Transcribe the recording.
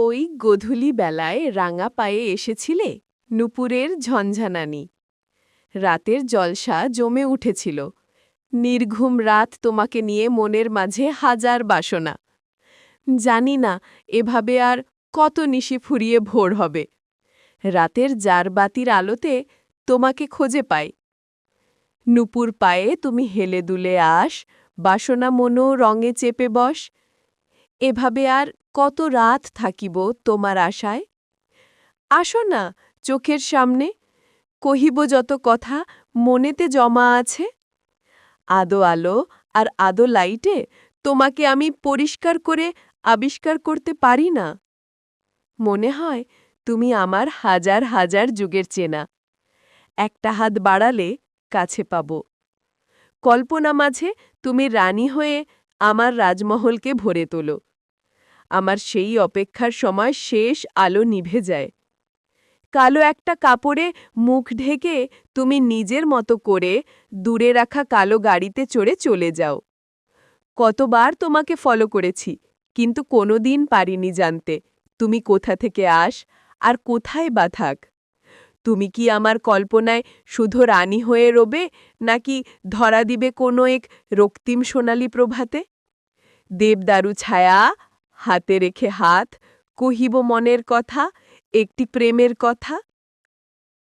ওই গোধূলি বেলায় রাঙা পায়ে এসেছিলে নূপুরের ঝঞ্ঝানানি। রাতের জলসা জমে উঠেছিল। নির্ঘুম রাত তোমাকে নিয়ে মনের মাঝে হাজার বাসনা। জানি না এভাবে আর কত নিশি ফুরিয়ে ভোর হবে। রাতের জারবাতির আলোতে তোমাকে খোঁজে পাই। নূপুর পায়ে তুমি হেলে দুলে আস, বাসনা মনো রঙে চেপে বস। এভাবে আর কত রাত থাকিব তোমার আশায়। আসো না চোখের সামনে, কহিব যত কথা মনেতে জমা আছে। আদো আলো আর আদো লাইটে তোমাকে আমি পরিষ্কার করে আবিষ্কার করতে পারি না। মনে হয় তুমি আমার হাজার হাজার যুগের চেনা। একটা হাত বাড়ালে কাছে পাব। কল্পনা মাঝে তুমি রানী হয়ে আমার রাজমহলকে ভরে তোলো। আমার সেই অপেক্ষার সময় শেষ আলো নিভে যায়। কালো একটা কাপড়ে মুখ ঢেকে তুমি নিজের মতো করে দূরে রাখা কালো গাড়িতে চড়ে চলে যাও। কতবার তোমাকে ফলো করেছি, কিন্তু কোনোদিন পারিনি জানতে তুমি কোথা থেকে আস আর কোথায় বা থাক। তুমি কি আমার কল্পনায় শুধু রানী হয়ে রবে, নাকি ধরা দিবে কোনো এক রক্তিম সোনালী প্রভাতে? দেবদারু ছায়া হাতে রেখে হাত, কহিব মনের কথা, একটি প্রেমের কথা।